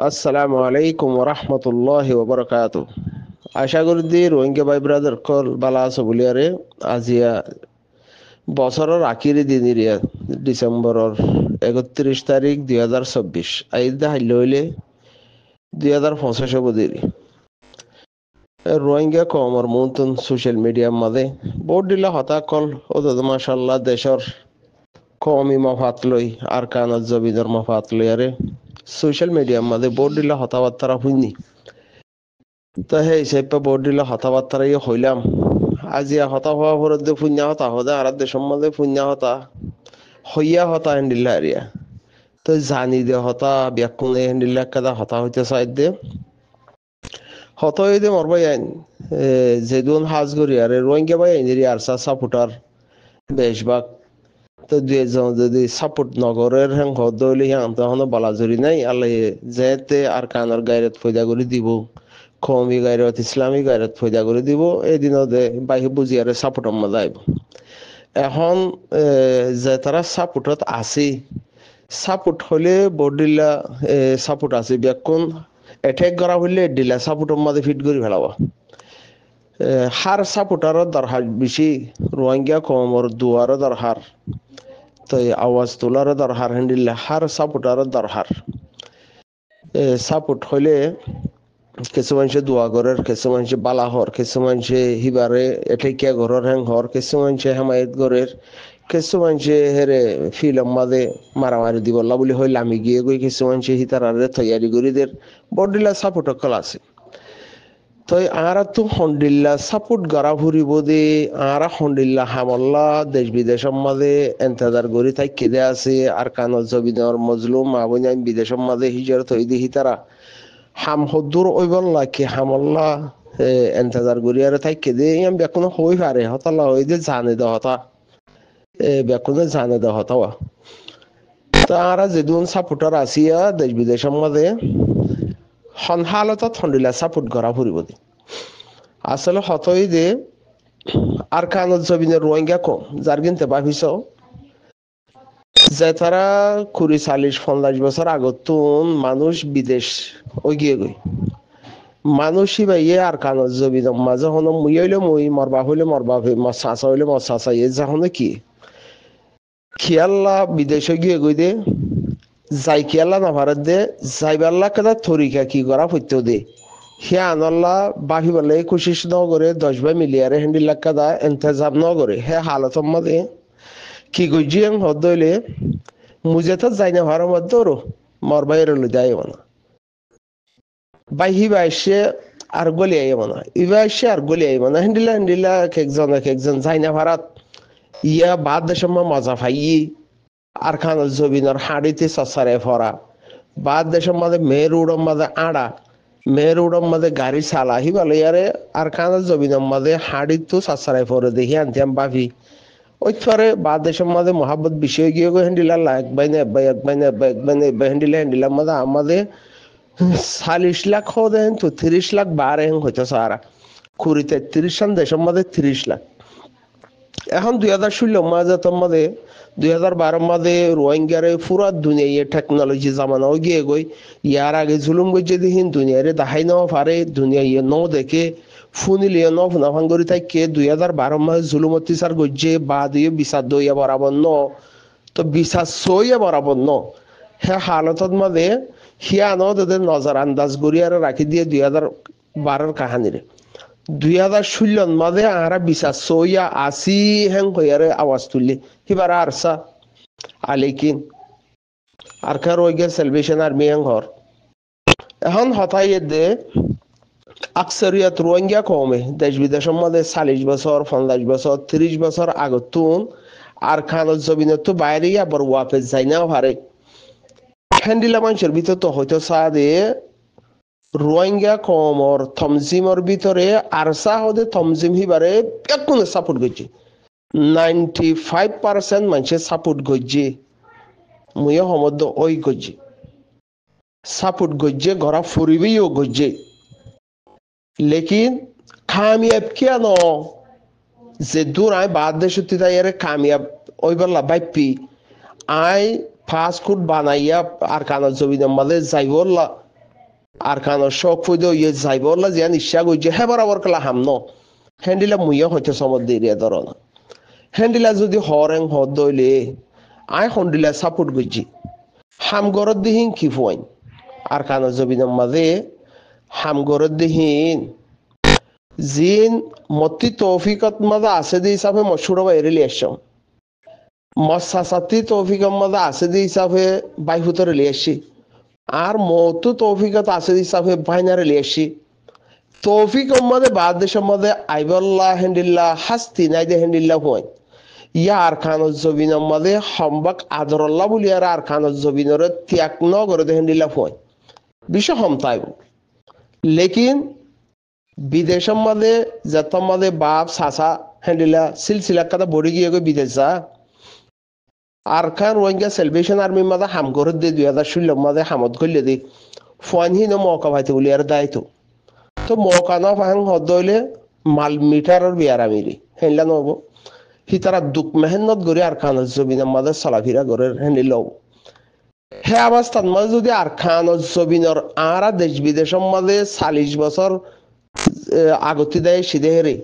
আসসালামু আলাইকুম রহমতুল্লাহ ওবরকাত। আশা করি দি রোহিঙ্গা ভাই ব্রাদার কল বালা আছে বলিয়ারে আজিয়া বছরের আখিরি দিন ইরিয়া ডিসেম্বরের 31 তারিখ 2024 আইদা হাইলে হইলে 2025 বদিরি রোহিঙ্গা কমর মন্তন সোশ্যাল মিডিয়ার মাঝে বহুত দিলা হতা কল ওদের মাশাল্লাহ দেশর কমি মফাত লই আর কানত জবিদর মফাত লইয়ারে সোশ্যাল মিডিয়ার মাঝে বহুত দিলা হতাবার্তারা শুনি তো সেই হিসাবে বর্ডিলা হতাবার্তা হইলাম আজি হতা হওয়া পরে ফুন্যা হতা হদে আর দেশের মধ্যে ফুন্যা হতা হইয়া হতা হেন্ডিল্লা হারিয়া তো জানি দে হতা ব্যাকুনে হেন্ডিল্লা কাদা হতা হইতে চাই দে হত হই দে মরবাই আইন যেদুন হাজ করি আর রোহিঙ্গা বাই আইন আর সাপোর্টার বেশভাগ তো দুই একজন যদি সাপোর্ট নগরের হ্যাং হদ হইলে হ্যাঁ তখন বলাজুরি নাই আল্লাহ যেতে আর কানের গাইরত ফয়দা করে দিব কমি গাইরত ইসলামী গাইরত ফয়দা করে দিব এদিনও দে বাইরে বুঝিয়ারে সাপোর্টর মজা আইব এখন যে তারা সাপোর্টত আছে সাপোর্ট হলে বডিলা সাপোর্ট আছে বেকুন এটেক করা হইলে ডিলা সাপোর্টর মাঝে ফিট করে ফেলাবা হার সাপোর্টারও দরকার বেশি রোহিঙ্গা কমর দুয়ারও দরকার তো আওয়াজ তোলারও দরকার হ্যান্ডিল্লা হার সাপোর্টারও দরকার সাপোর্ট হইলে কিছু মানুষে দোয়া ঘরের কিছু মানুষে বালা হর কিছু মানুষে হিবারে এঠেকিয়া ঘরের হ্যাং হর কিছু মানুষে হেমায়ত ঘরের কিছু মানুষে হেরে ফিল্ম মাঝে মারামারি দিবল্লা বলে হইলে আমি গিয়ে গই কিছু মানুষে হিতারারে তৈয়ারি করিদের বডিলা সাপোর্ট কল আছে তো আরা তো হন্ডিল্লা সাপোর্ট গড়া ফুরিব দে আরা হন্ডিল্লা হামল্লা দেশ বিদেশের মাঝে এন্তেদার গড়ি তাই কেদে আছে আর কানত জবিনের মজলুম আবনাই বিদেশের মাঝে হিজর তৈ দিহি তারা হাম হদ্দুর ওইবল্লা কি হামল্লা এন্তেজার গড়িয়ারে তাই কেদে ইয়াম বেকুনো হই পারে হতাল্লা হই যে জানে দে হতা বেকুনো জানে দে হতাওয়া তা আরা যেদুন সাপোর্টার আসিয়া দেশ বিদেশের মাঝে হালতত হন্ডিলা সাপোর্ট করা ফুরিব দে আসলে হতই দে আর কানত জবিনের রোহিঙ্গা কম যার কিনতে ভাবিস যে তারা 40-50 বছর আগতুন মানুষ বিদেশ ওই গিয়ে গই মানুষই বাইয়ে আর কানত জবিনের মাঝে হন মুই হইলে মুই মরবা হইলে মরবা মর চাচা হইলে মর চাচা এ যা হনে কি খিয়াল্লা বিদেশে গিয়ে গই দে যাই কিয়াল্লা না ভারত দে যাইবাল্লা কেদা তরিকা কি করা হইতেও দে হে আনল্লা বাহি বলে কোশিস ন করে 10 ভাই মিলিয়ারে হ্যান্ডিল্লা কাদা এন্তেজাম ন করে হে হালতর মধ্যে কি গইজিয়াং হদ হইলে মুজে তো যাই না ভারত মধ্যে ওরো মর বাইরে লই দেয় না বাইহি বাইসে আর গলি আইব না ইবাইসে আর গলি আইব না হ্যান্ডিল্লা একজন যাই না ভারত ইয়া বাদ দেশের মজা পাই আর খান জবিনের হাড়িতে সসারে ফরা বাদ দেশের মাঝে মেয়ের উড়ম মাঝে আড়া মেয়ের উড়ম মাঝে গাড়ি চালা হি বলে ইয়ারে আর খান জবিনের মাঝে হাড়ি তো সসারে ফরে দেখি আনতাম বাফি ওই থরে বাদ দেশের মাঝে মহাব্বত বিষয় গিয়ে গো হ্যান্ডিলা এক বাইনে হ্যান্ডিলার মাঝে আমাদের 40 লাখ দেন তো 30 লাখ বার হেন হইতো সারা 20-33 দেশের মাঝে 30 লাখ এখন 2016 মাঝে তোর মাঝে 2012 মাঝে রোহিঙ্গারে পুরা দুনিয়া টেকনোলজি জামানা গিয়ে গই ইয়ার আগে জুলুম গইছে দিহিন দুনিয়ারে দাহাই নেওয়া পারে দুনিয়া ইয়ে ন দেখে ফুনিলিয়ে ন ফুনাফান করি থাকে 2012 মাঝে জুলুম অত্যাচার গইছে বা দিয়ে বিচার দইয়া বরাবর ন তো বিচার সইয়া বরাবর ন হ্যাঁ হালতত মাঝে হিয়া ন তাদের নজর আন্দাজ করিয়ার রাখি দিয়ে 2012 কাহানিরে 2016 মাঝে আরা বিশ্বাস সইয়া আসি হ্যাং হইয়ারে আওয়াজ তুললি হিবার আরসা আলিকিন আর কার ওই গে সেলভেশন আর্মি হ্যাং হর এখন হতাই দে আকসরিয়াত রোহিঙ্গা কমে দেশ বিদেশের মধ্যে 40 বছর 50 বছর 30 বছর আগতুন আর খানত জবিনের তো বাইরে আবার ওয়াপে যাই না পারে হ্যান্ডিলা মানুষের ভিতর তো হয়তো চা দিয়ে রোহিঙ্গা কমর থমজিমর ভিতরে আরসা হদে থমজিম হিবারে একগুণে সাপোর্ট করছে 95% মানুষের সাপোর্ট করছে মুয়ে সমদ্দ ওই করছে সাপোর্ট করছে ঘরা ফুরিবেও করছে লেকিন কামিয়াব কিয়া ন যে দূর আই বাদ দেশ তাইয়ারে কামিয়াব ওই বললা বাইপি আই ফাস্ট ফুড বানাইয়া আর কানা জমিনের মাঝে যাইবল্লা আর কানো শখ ফুইদো ইয়ে যাইবলা জিয়ান ইচ্ছা গইছে হে বরাবর কলা হামন হ্যান্ডিলা মুইয়া হইতে সমত দিয়ে ধরো না হ্যান্ডিলা যদি হরেং হদ দইলে আই হন্ডিলা সাপোর্ট গইছি হামগরত দিহিন কি ফুয়াইন আর কানো জবিনের মাঝে হামগরত দিহিন জিন মতি তৌফিকত মাঝে আছে দি হিসাবে মশুর বাইরে লিয়াসম মশাসাতি তৌফিকত মাঝে আছে দি হিসাবে বাইহুতরে লিয়াসি আর মতো তৌফিকত আছে দি হিসাবে বাইনারে লিয়াসি তৌফিক মধ্যে বাদ দেশের মধ্যে আইবল্লাহ হেন্ডিল্লা হাস্তি নাই দে হেন্ডিল্লা হয় ইয়া আর খানত জবিনের মধ্যে সম্বাক আদরল্লাহ বলি আর খানত জবিনের ত্যাগ ন করে দে হেন্ডিল্লা হয় বিষয় হমতাইব লেকিন বিদেশের মধ্যে যত মধ্যে বাপ সাসা হেন্ডিল্লা সিলসিলা কথা বড়ি গিয়ে বিদেশ যা আর খান রোহিঙ্গা সেলভেশন আর্মির মধ্যে হাম করে দিয়ে 2016 মধ্যে হামত করলে দি ফুয়ানহীন মৌকা পাইতে বলি আর দায়িত্ব তো মৌকানো ফাহাং হদইলে মাল মিটারের বিয়ারা মিলি হেনলা নব হি তারা দুঃখ মেহনত করে আর খানত জবিনের মাঝে চলাফিরা করে হেনলি লব হে অবস্থার মাঝে যদি আর খানত জবিনের আরা দেশ বিদেশের মাঝে 40 বছর আগতি দেয় সিধে হেরে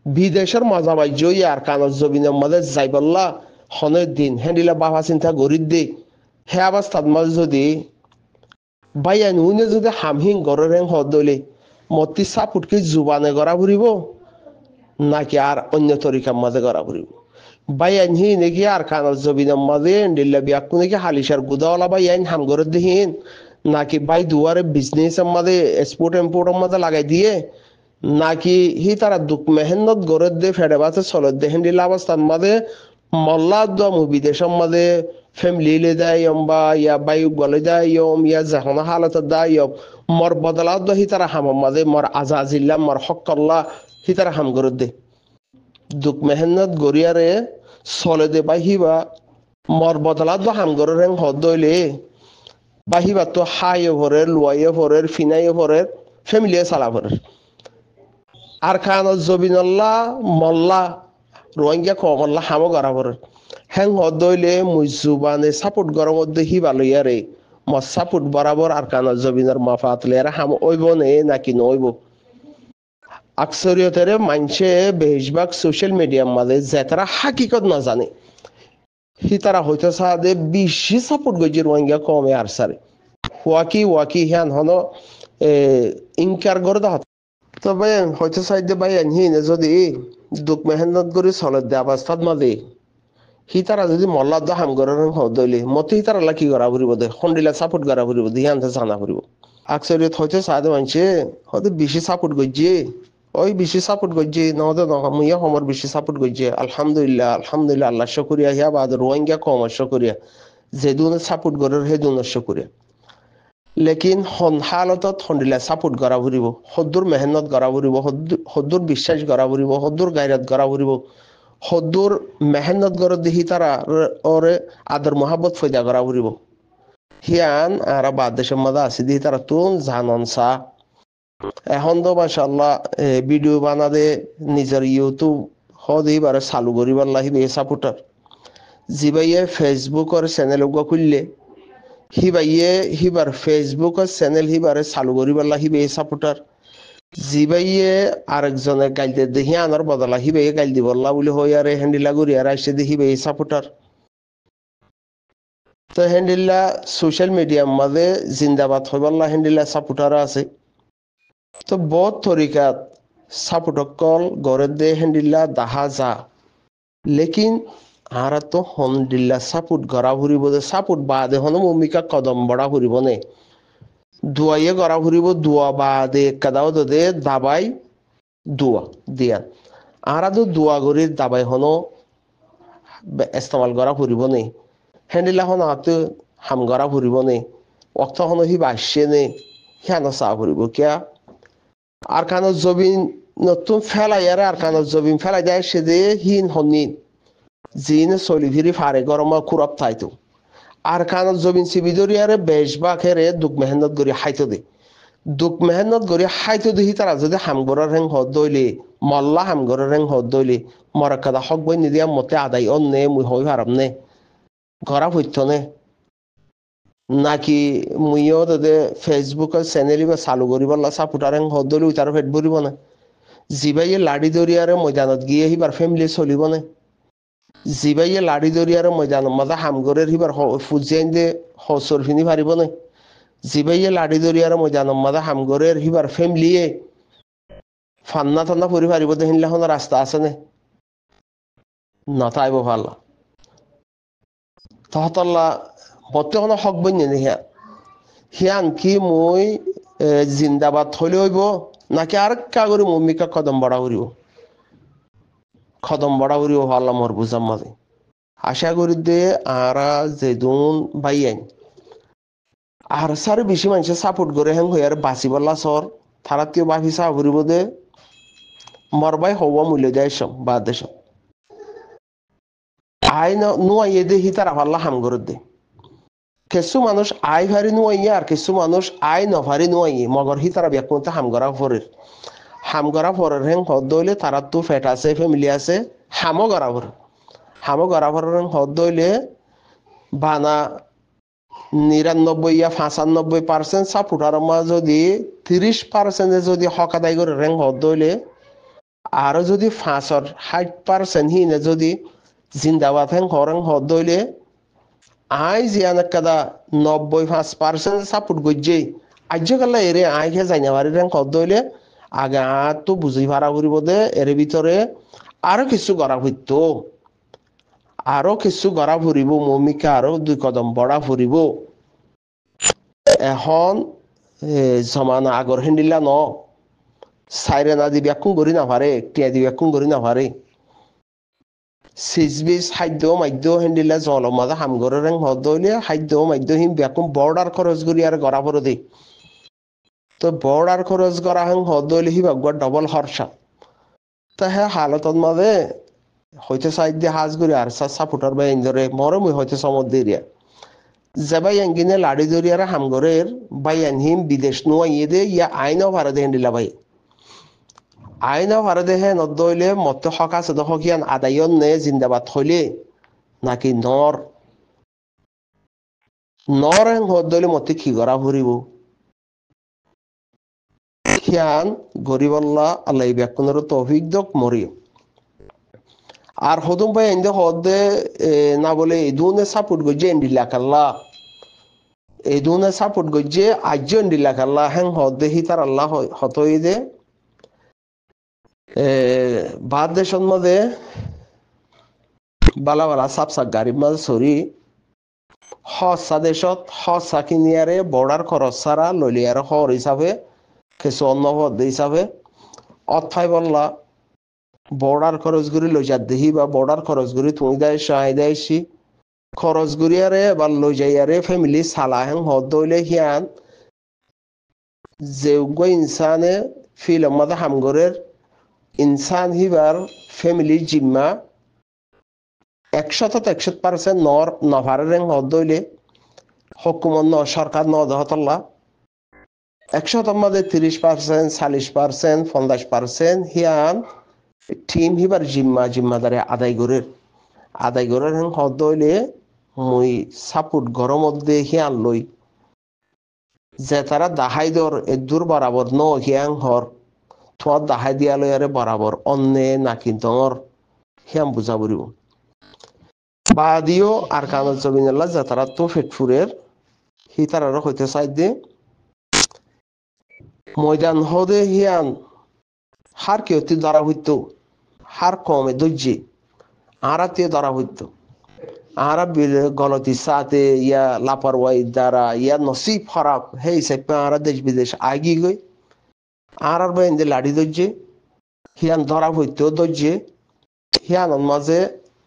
বিদেশের মজা বাজ্য আর খানত জবিনের মাঝে যাইবল্লা হনের দিন হেন্ডিলা বাবা চিন্তা গরিব দে হে অবস্থার মাঝে যদি বাইয়ান উনি যদি হামহিং গরের হেং হদইলে মতি সাপুটকে জুবানে গড়া ফুরিব নাকি আর অন্য তরিকার মাঝে গড়া ফুরিব বাইয়ান হি নাকি আর খানত জবিনের মাঝে এন্ডিল্লা বিয়াকু নাকি হালিশার গুদাওয়ালা বাইয়ান হাম করে দিহিন নাকি বাই দুয়ারে বিজনেসের মাঝে এক্সপোর্ট ইম্পোর্টের মাঝে লাগাই দিয়ে নাকি হি তারা দুঃখ মেহনত গড়ে দিয়ে ফেডে বাসে চলে দে হেন্ডিল্লা অবস্থার মাঝে মল্লা দম বিদেশের মাঝে ফ্যামিলি লে দায়ম বা ইয়া বায়ু গলে দায়ম ইয়া জাহানা হালত দায়ম মর বদলাত দ হিতারা হাম মাঝে মর আজাজিল্লা মর হকল্লা হিতারা হাম করে দে দুঃখ মেহনত গড়িয়ারে চলে দে বাহিবা মর বদলাত দ হাম করে রেং হদ দইলে বাহিবা তো হাইও ভরের লুয়াইও ভরের ফিনাইও ভরের ফ্যামিলিয়ে চালা ভরের আর খানত জবিনল্লাহ মল্লা রোহিঙ্গা কমল্লা হামো গড়া ভরের হ্যাং হদইলে মুজুবানে সাপোর্ট গরম মধ্যে হিবা লইয়ারে মর সাপোর্ট বরাবর আর কানত জবিনের মাফাত লেয়ারে হাম ওইব নে নাকি নইব আকসরিয়তের মানছে বেশিরভাগ সোশ্যাল মিডিয়ার মাঝে যেতারা হাকিকত না জানে হি তারা হয়তো সাদে বেশি সাপোর্ট গজি রোহিঙ্গা কমে আর সারে ওয়াকি হ্যান হন ইনকার করে দা তবে হয়তো সাইডে বাই আনহিনে যদি দুঃখ মেহনত করে চলে দে অবস্থাত মাঝে হি তারা যদি মল্লা দ হাম গরের হদইলে মতে হি তারা কি করা ফুরিব দে খন্ডিলা সাপোর্ট করা ফুরিব দি হ্যান জানা ফুরিব আকসরিয়ত হয়তো সাদে মানছে হয়তো বেশি সাপোর্ট গজি ওই বেশি সাপোর্ট করছে নহতে মুইয়া সমর বেশি সাপোর্ট করছে আলহামদুলিল্লাহ আল্লাহ শুকরিয়া হিয়া বাদ রোহিঙ্গা কম শুকরিয়া যে দুনে সাপোর্ট করার হে দুনে শুকরিয়া লেকিন হন হালতত হন্ডিলা সাপোর্ট করা ফুরিব হদ্দুর মেহনত করা ফুরিব হদ্দুর বিশ্বাস করা ফুরিব হদ্দুর গায়রাত করা ফুরিব হদ্দুর মেহনত করে দেখি তারা ওরে আদর মহাব্বত ফয়দা করা ফুরিব হিয়ান আর বাদ দেশের মধ্যে আছে দিহি তারা তুন জানন সা এখন তো মাশাআল্লাহ ভিডিও বানাদে নিজের ইউটিউব হদিবারে চালু করিবার লাগিবে সাপোর্টার জিবাইয়ে ফেসবুকের চ্যানেল খুললে হিবার ফেসবুকের চ্যানেল হিবারে চালু করিবার লাগিবে সাপোর্টার জিবাইয়ে আরেকজনে গাইল দেখি আনার বদলা হিবে গাইল দিবল্লা বলে হই আর হ্যান্ডিলা করি আর আসে দেখিবে সাপোর্টার তো হ্যান্ডিল্লা সোশ্যাল মিডিয়ার মাঝে জিন্দাবাদ হইবাল্লা হ্যান্ডিল্লা সাপোর্টার আছে তো বহুত তরিকাত সাপোর্ট কল গড়ে দে হ্যান্ডিল্লা দাহা যা লেকিন আর তো হন্ডিল্লা সাপোর্ট গড়া ফুরিব দে সাপোর্ট বাদে হন ভূমিকা কদম বড়া ফুরিব নে দুয়াইয়ে গড়া ফুরিব দুয়া বাদে কাদাও দে দাবাই দুয়া দিয়ান আর তো দুয়া গড়ি দাবাই হন ইস্তেমাল গড়া ফুরিব নে হ্যান্ডিল্লা হন হাতে হাম গড়া ফুরিব নে অক্ত হন হি বাসছে নে হিয়ানো চা ফুরিব কিয়া আর কানত জবিন নতুন ফেলাই আর কানত জবিন ফেলাই দেয় সে দে হিন হনিন জিন চলি ফিরি ফারে গরম কুরব থাইতো আর কানত জবিন সিবিদরিয়ারে বেশবাগ হেরে দুঃখ মেহনত করি হাইতো দে দুঃখ মেহনত করি হাইতো দেখি তারা যদি হামগরের হেং হদ দইলে মল্লা হামগরের হেং হদ দইলে মরাকাদা হক বই নিদিয়া মতে আদাই অন নে মুই হই হারাম নে ঘরা হইতো নে নাকি মুইও তাতে ফেসবুকের চ্যানেল বা চালু করিব সাপোর্টার হদলি উইতার ফেট ভরিব না জিবাইয়ে লাড়ি দরিয়ারে ময়দানত গিয়ে হিবার ফ্যামিলি চলিব না জিবাইয়ে লাড়ি দরিয়ারে ময়দানত মাঝে হামগরের হিবার ফুজিয়াইন দে হসর ফিনি পারিব না জিবাইয়ে লাড়ি দরিয়ারে ময়দানত মাঝে হামগরের হিবার ফ্যামিলিয়ে ফান্না টান্না পরি পারিব দে হিনলা রাস্তা আছে নে নতাইব ভাল তহতল্লা বর্তমানে হক বন্য হিয়া হিয়ান কি মই জিন্দাবাদ হলে হইব নাকি আর কাগরি মম্মিকা কদম বড়া উড়িব খদম বড়া উড়িব ভাল মোর বুঝাম মাঝে আশা করি দে আরা যেদুন বাইয়াইন আর সারে বেশি মানুষে সাপোর্ট করে হেন হইয়ার বাঁচি বললা সর থারাত্মীয় বাফি চা ঘুরিব দে মরবাই হওয়া মূল্য দেয় সব বা দেশ আই নুয়াইয়ে দে হি তারা পাল্লা হাম করে দে কিছু মানুষ আই ভারি নুয়াইয়ে আর কিছু মানুষ আই নভারি নুয়াইয়ে মগর হি তারা ব্যাকুমতে হামগরা ফরের হেন হদ হইলে তারা তো ফেট আছে ফ্যামিলি আছে হামো গড়া ফরের হেন হদ হইলে বানা ৯৯-৯৫% সাপোর্টার মা যদি ৩০% যদি হক আদায় করে রেং হদ হইলে আরো যদি ৫-৬০% হিনে যদি জিন্দাবাদ হেন হরেং হদ হইলে আই জিয়ান কাদা ৯৫% সাপোর্ট গজ্জে আজ্য কাল্লা এরে আই খে যাই নাবারি রেং হদ হইলে আগে তো বুঝি ভাড়া করিব দে এর ভিতরে আরো কিছু গড়া হইত আরো কিছু গড়া ফুরিব মমিকা আরো ২ কদম বড়া ফুরিব এখন জমানা আগর হেন্দিলা ন সাইরে না দি ব্যাকুম করি না পারে টিয়া দি ব্যাকুম করি না পারে সিজবিজ খাদ্য মাদ্য হেন্দিলা জল মাঝে হামগরের রেং হদ হইলে খাদ্য মাদ্য হিম ব্যাকুম বর্ডার খরচ করি আর গড়া পড়ে দেই তো বর্ডার খরচ করা হেন হদ হইলে হি ভাগ্য ডবল খরচা তা হ্যাঁ হালতত মাঝে হইতে সাইড দিয়ে হাজ করি আর সাপোর্টার বা ইন্দরে মরে মুই হইতে সমর দিরিয়া যাবাই আঙ্গিনে লাড়ি দরিয়ার হামগরের বাই আনহিম বিদেশ নুয়াইয়ে দে ইয়া আইনও ভাড়া দে হেন্দিলা ভাই আইনও ভাড়া দে হে নদ হইলে মতে হক আছে দহকিয়ান আদায়ন নে জিন্দাবাদ হইলে নাকি নর হেন হদ হইলে মতে কি করা ভরিব খিয়ান গরিবল্লা আল্লাহ ব্যাকুনের তৌফিক দক মরিও আর হদুম ভাই এন্দে হদে না বলে এই দুনে সাপোর্ট গজ্জে এন্ডিলা কাল্লা এই দুনে সাপোর্ট গজ্জে আজ্য এন্ডিলা কাল্লা হেন হদে হি তার আল্লাহ হতই দে বাদ দেশন মধ্যে বালা বালা সাপসা গাড়ির মাঝে সরি হসা দেশত হসা কিনিয়ারে বর্ডার খরচ সারা ললিয়ার হর হিসাবে কিছু অন্য পদ হিসাবে অথাই বললা বর্ডার খরচ গুড়ি লই যা দেহি বা বর্ডার খরচ গুড়ি তুমি দেয় সাহাই দেয়সি খরচ গুড়িয়ারে বা লই যাইয়ারে ফ্যামিলি সালা হেন হদ দইলে হিয়ান যেউগ ইনসানে ফিল্ম মাদা হামগরের ইনসান হিবার ফ্যামিলির জিম্মা ১০০% নর নভারের হেন হদ দইলে হকুমত ন সরকার ন দহতল্লা ১০০ মাঝে ৩০%, ৪০%, ৫০% হিয়ান টিম হিবার জিম্মাদারে আদায় গরের হেন হদ হইলে মুই সাপোর্ট গরম মধ্যে হিয়ান লই যে তারা দাহাই দর এদুর বরাবর ন হিয়াং হর তোমার দাহাই দিয়া লই আরে বরাবর অন্যে নাকি দর হিয়াম বুঝা বরিব বাদিও আর কানত জমিনাল্লাহ যে তারা তো ফেটফুরের হি তারা হইতে চাই দে ময়দান হদে হিয়ান হার কেউতি ধরা হইতো হার কমে দর্জি আরাতে ধরা হইতো আরা গলতি সাথে ইয়া লাপরওয়াহি দ্বারা ইয়া নসিব খারাপ হে হিসেবে আরা দেশ বিদেশ আগি গই আর বাইন্দে লাড়ি দর্জে হিয়ান ধরা হইতো দর্জে হিয়ান মাঝে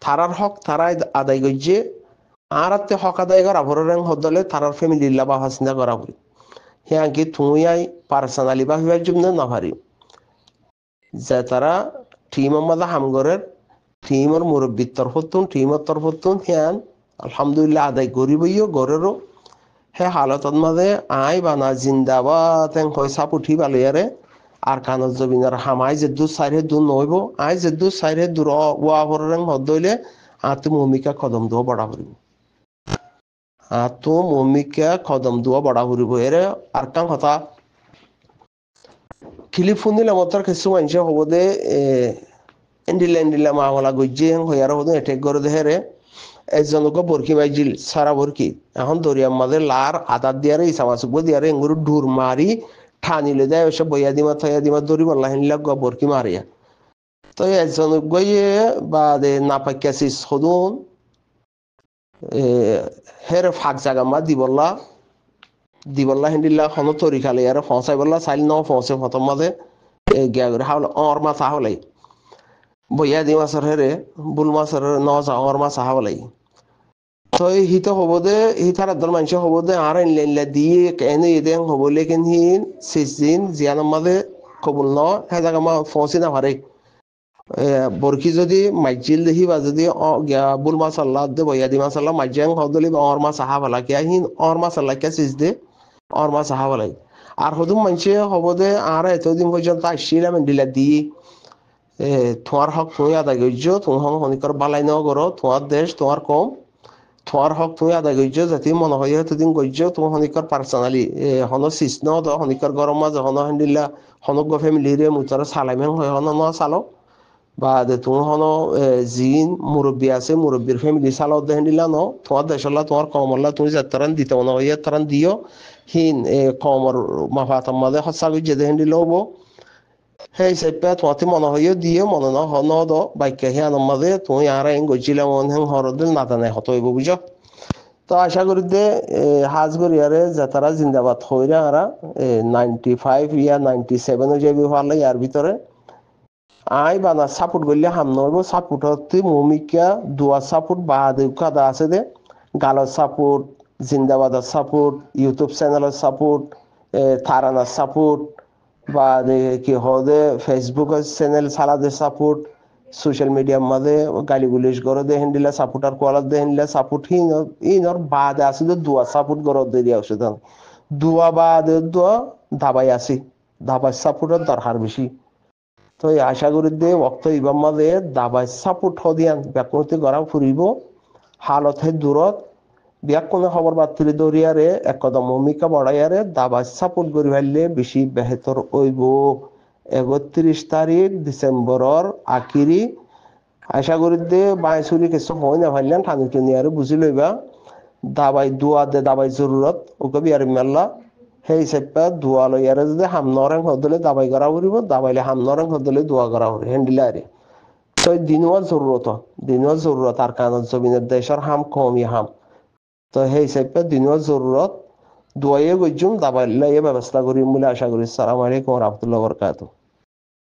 থারার হক তারাই আদায় করছে আরাতে হক আদায় করা ভরেন হদলে থারার ফ্যামিলি লাভা হাসিনা করা হই হিয়ান কি তুমি আই পার্সোনালি বা হিবার জন্য না পারি যে তারা টিম মাঝে হামগরের টিমর মুরব্বীর তরফতুন টিমর তরফতুন হিয়ান আলহামদুলিল্লাহ আদায় করিবইও গরেরও হে হালতত মাঝে আই বানা জিন্দাবাদ হেন পয়সা পুঠি বালিয়ারে আর কানত জবিনার হামাই যে দু সাইরে দু নইব আই যে দু সাইরে দূর ওয়া ভরেন হদইলে আর তুমি ভূমিকা কদম দো বড়া করিব তো মমিকা কদম দুয়া বড়া ঘুরিব এরে আর কান কথা কিলি ফোন দিলে মতার কিছু মানুষ হব দে এন্ডিলা মাওলা গজ্জি হেন হইয়ার হদে এটেক করে দেহেরে একজনকে বরকি মাইজিল সারা বরকি এখন দরিয়ার মাঝে লার আদার দিয়ারে ইসামাসুব দিয়ারে এঙ্গুর ডুর মারি ঠানিলে দেয় ওসব বইয়া দিমা থয়া দিমা দরি বললা হিনলা বরকি মারিয়া তো একজন গইয়ে বা দে না পাইকাছিস সদুন হের ফাঁক জাগা মা দিবল্লা হিন্দিল্লা হনো তরি খালে আর ফসাই বললা চাইল ন ফসে প্রথম মাঝে গিয়া করে হাওলা অর মাছ হাওলাই বইয়া দি মাছের হেরে বুল মাছের ন যা অর মাছ হাওলাই তো হিত হব দে হি থার দল মানুষ হব দে আর ইনলা দিয়ে এনে দেন হব লেকিন হি সিজন জিয়ান মাঝে কবুল ন হে জায়গা মা ফসি না পারে বরকি যদি মাইজিল দেখি বা যদি বুল মাছ আল্লাহ দে বইয়া দি মাছ আল্লাহ মাইজাং হদলি অর মাছ হাহা ভালা কিয়া হিন অর মাছ আল্লাহ কিয়া সিজ দে অর মাছ হাহা ভালাই আর হদুম মানুষে হব দে আর এতদিন পর্যন্ত আসছিলাম দিলা দি তোমার হক তুমি আদায় করছো তুমি হনিকর বালাই ন করো তোমার দেশ তোমার কম তোমার হক তুমি আদায় করছো যাতে মনে হয় এতদিন করছো তুমি হনিকর পার্সোনালি হন সিস্ন হনিকর গরম মাঝে হন হেন্দিল্লা হনক ফ্যামিলি রে মুতার সালাইমেন হয় হন ন চালো বা তুমি হন জিন মুরব্বী আছে মুরব্বীর ফ্যামিলি চালাও দেহেন দিলা ন তোমার দেশলা তোমার কমল্লা তুমি যাত্রান দিতে মনে হয় তারান দিও হিন কমর মাফাতার মাঝে হসা গুজে দেহেন দিল হবো সেই হিসাবে তোমাতে মনে হইও দিয়ে মনে না হন দ বাইকে হে আনন্দ মাঝে তুমি আর এন গইছিলাম মনে হেন হরদিল না জানে হত হইব বুঝো তো আশা করি দে হাজ করি আরে যাতারা জিন্দাবাদ হইরা আরা 95 ইয়া 97 যাবি হওয়ার ইয়ার ভিতরে আই বানা সাপোর্ট করলে হাম নইব সাপোর্ট হতে মমিকা দুয়া সাপোর্ট বা কাদা আছে দে গালর সাপোর্ট জিন্দাবাদের সাপোর্ট ইউটিউব চ্যানেলের সাপোর্ট থারানার সাপোর্ট বা কি হদে ফেসবুকের চ্যানেল সালাদের সাপোর্ট সোশ্যাল মিডিয়ার মাঝে গালি গুলিশ করে দে হেন্ডিলা সাপোর্ট আর কলার দে হেন্ডিলা সাপোর্ট ইনর বাদে আছে যে দুয়া সাপোর্ট করে দিয়ে আসে দুয়া বাদে দুয়া দাবাই আসি দাবাই সাপোর্টের দরকার বেশি তো এই আশা করি দে অক্ত ইবার মাঝে দাবাই সাপোর্ট হদিয়ান ব্যাকুতি গড়া ফুরিব হালত হে দূরত ব্যাকুনে খবর বার্তিলে দরিয়ারে একদম ভূমিকা বড়াইয়ারে দাবাই সাপোর্ট করি ফেললে বেশি বেহতর হইব 31 ডিসেম্বরের আখিরি আশা করি দে বাইসুরি কিছু হয় না ভাইলেন ঠানি টুনি আর বুঝি লইবা দাবাই দুয়া দে দাবাই জরুরত ওকে বিয়ার মেলা সেই হিসাবে দুয়া লইয়ারে যদি হাম নরেং হদলে দাবাই করা করিব দাবাইলে হাম নরেং হদলে দুয়া করা করি হেন্ডিলারে তো দিনুয়া জরুরত আর কানত জমিনের দেশের হাম কমই হাম তো সেই হিসাবে দিনুয়া জরুরত দুয়াইয়ে গজ্জুম দাবাইলে এই ব্যবস্থা করিম বলে আশা করি। আসসালামু আলাইকুম ওয়া রাহমাতুল্লাহি ওয়া বারাকাতুহু।